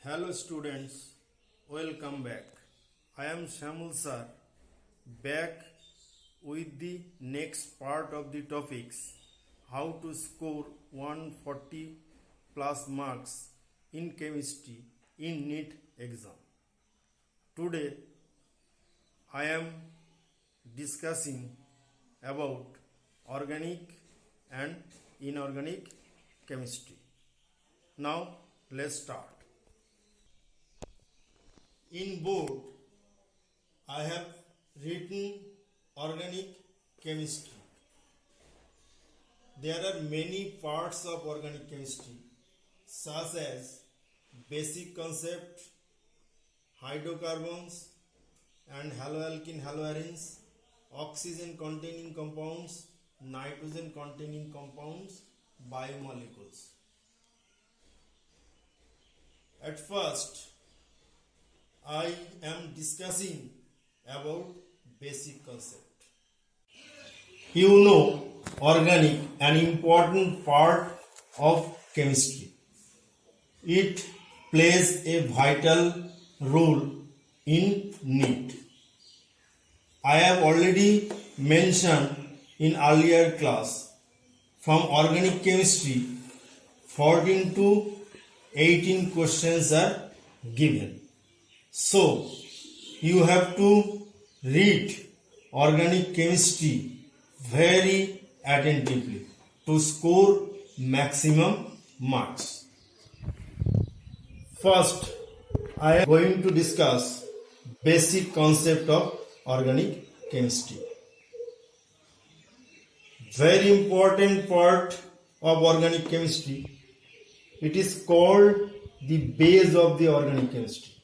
Hello students, welcome back. I am Shamul sir, back with the next part of the topics how to score 140 plus marks in chemistry in NEET exam. Today I am discussing about organic and inorganic chemistry. Now let's start. In board, I have written organic chemistry. There are many parts of organic chemistry, such as basic concept, hydrocarbons and haloalkene haloarenes, oxygen containing compounds, nitrogen containing compounds, biomolecules. At first, I am discussing about basic concept. You know, organic, an important part of chemistry. It plays a vital role in NEET. I have already mentioned in earlier class, from organic chemistry, 14 to 18 questions are given. So, you have to read organic chemistry very attentively to score maximum marks. First, I am going to discuss basic concept of organic chemistry. Very important part of organic chemistry. It is called the base of the organic chemistry.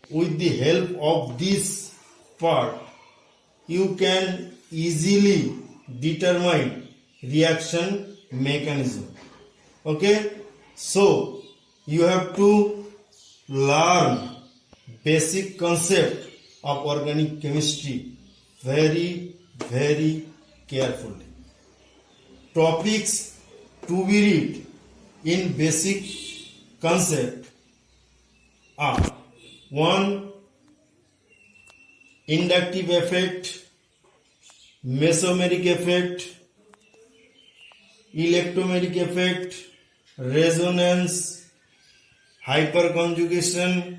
With the help of this part, you can easily determine reaction mechanism. Okay? So, you have to learn basic concept of organic chemistry very carefully. Topics to be read in basic concept are 1. Inductive effect, mesomeric effect, electromeric effect, resonance, hyperconjugation,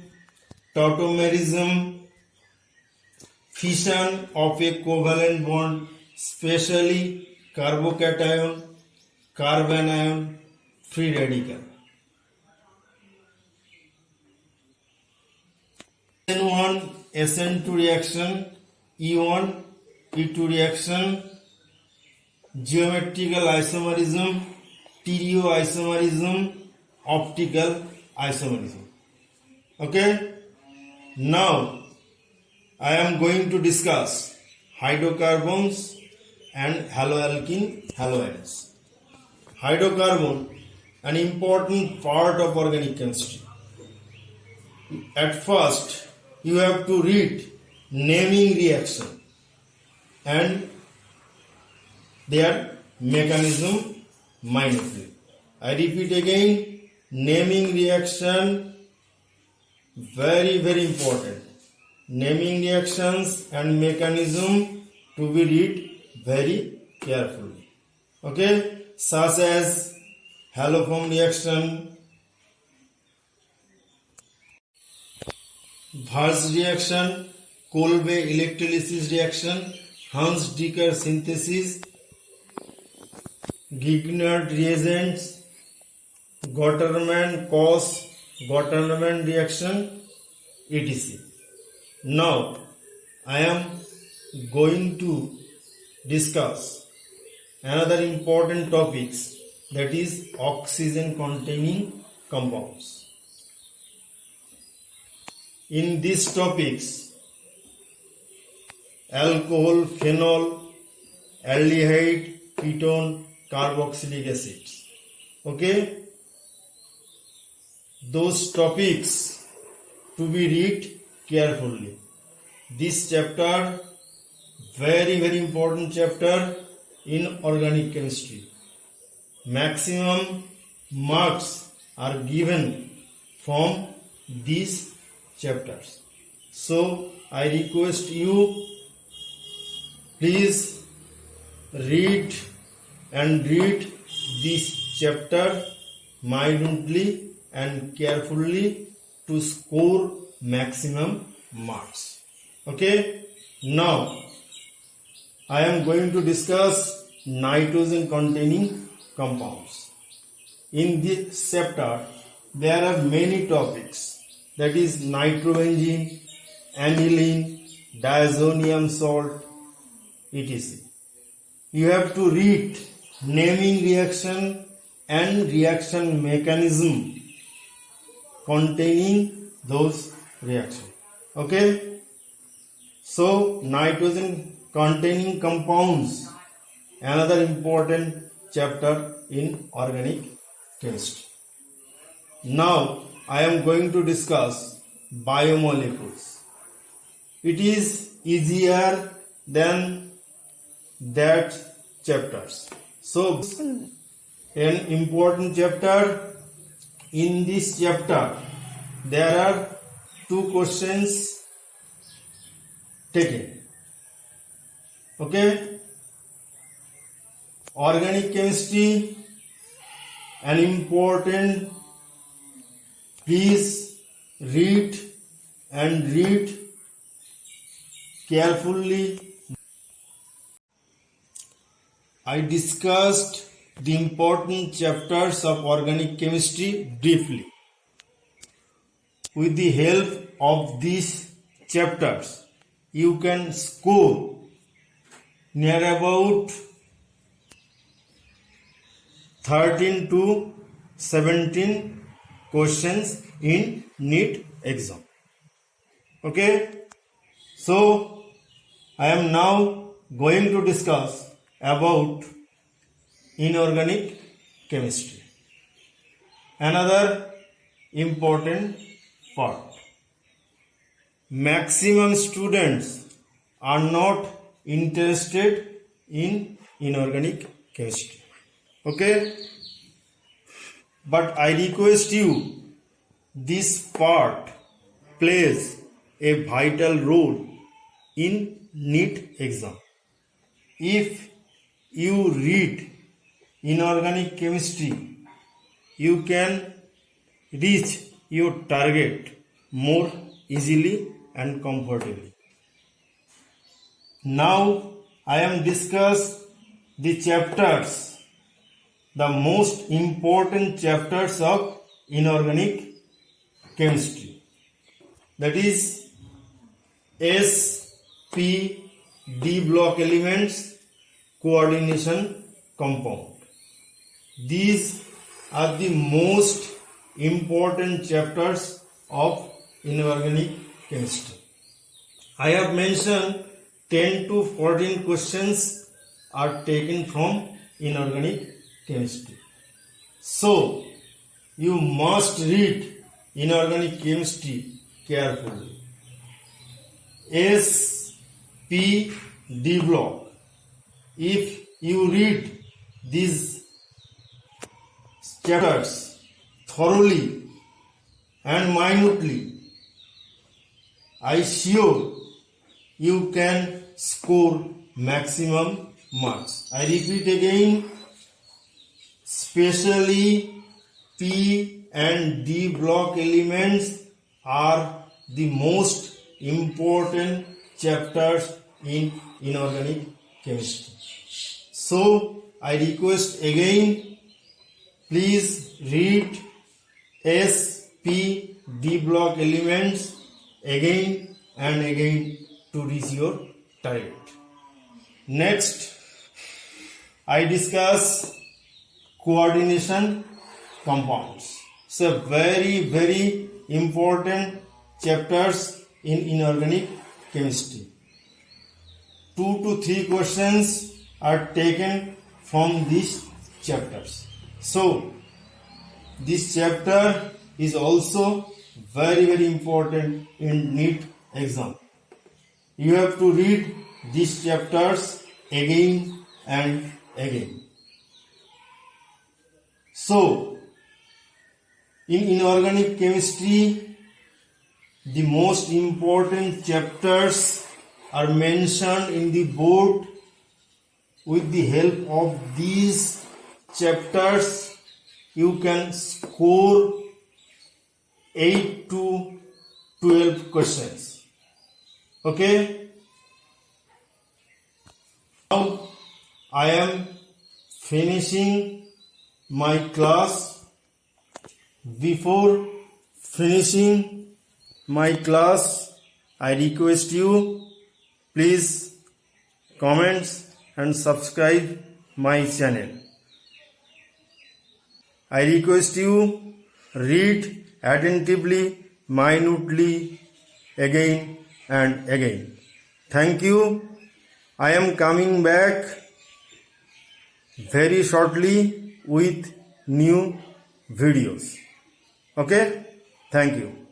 tautomerism, fission of a covalent bond, especially carbocation, carbanion, free radical. N1 SN2 reaction, E1 E2 reaction, geometrical isomerism, stereoisomerism, optical isomerism. Okay? Now, I am going to discuss hydrocarbons and haloalkene haloarenes. Hydrocarbon, an important part of organic chemistry. At first, you have to read naming reaction and their mechanism minutely. I repeat again, naming reaction, very important. Naming reactions and mechanism to be read very carefully. Okay, such as haloform reaction, Wurtz reaction, Kolbe electrolysis reaction, Hans-Dicker synthesis, Grignard reagents, Gotterman-Koss, Gotterman reaction, etc. Now, I am going to discuss another important topics, that is oxygen containing compounds. In these topics, alcohol, phenol, aldehyde, ketone, carboxylic acids. Okay? Those topics to be read carefully. This chapter, very important chapter in organic chemistry. Maximum marks are given from these chapters. So I request you, please read this chapter minutely and carefully to score maximum marks. Okay, now I am going to discuss nitrogen containing compounds. In this chapter there are many topics, that is nitrobenzene, aniline, diazonium salt, etc. You have to read naming reaction and reaction mechanism containing those reactions. Okay, so nitrogen containing compounds, another important chapter in organic chemistry. Now I am going to discuss biomolecules. It is easier than that chapters. So an important chapter. In this chapter there are two questions taken. Okay, organic chemistry, an important. Please read carefully. I discussed the important chapters of organic chemistry briefly. With the help of these chapters, you can score near about 13 to 17 questions in NEET exam. Okay, so I am now going to discuss about inorganic chemistry, another important part. Maximum students are not interested in inorganic chemistry. Okay, but I request you, this part plays a vital role in NEET exam. If you read inorganic chemistry, you can reach your target more easily and comfortably. Now I am discuss the chapters, the most important chapters of inorganic chemistry, that is S, P, D block elements, coordination compound. These are the most important chapters of inorganic chemistry. I have mentioned 10 to 14 questions are taken from inorganic chemistry. So you must read inorganic chemistry carefully. S, P, D block. If you read these chapters thoroughly and minutely, I sure you can score maximum marks. I repeat again, especially P and D block elements are the most important chapters in inorganic chemistry. So I request again, please read S, P, D block elements again and again to reach your target. Next, I discuss coordination compounds. So very important chapters in inorganic chemistry. 2 to 3 questions are taken from these chapters. So this chapter is also very important in NEET exam. You have to read these chapters again and again. So in inorganic chemistry the most important chapters are mentioned in the board. With the help of these chapters, you can score 8 to 12 questions. Okay? Now I am finishing my class. Before finishing my class, I request you, please comment and subscribe my channel. I request you, read attentively, minutely, again and again. Thank you. I am coming back very shortly with new videos. Okay? Thank you.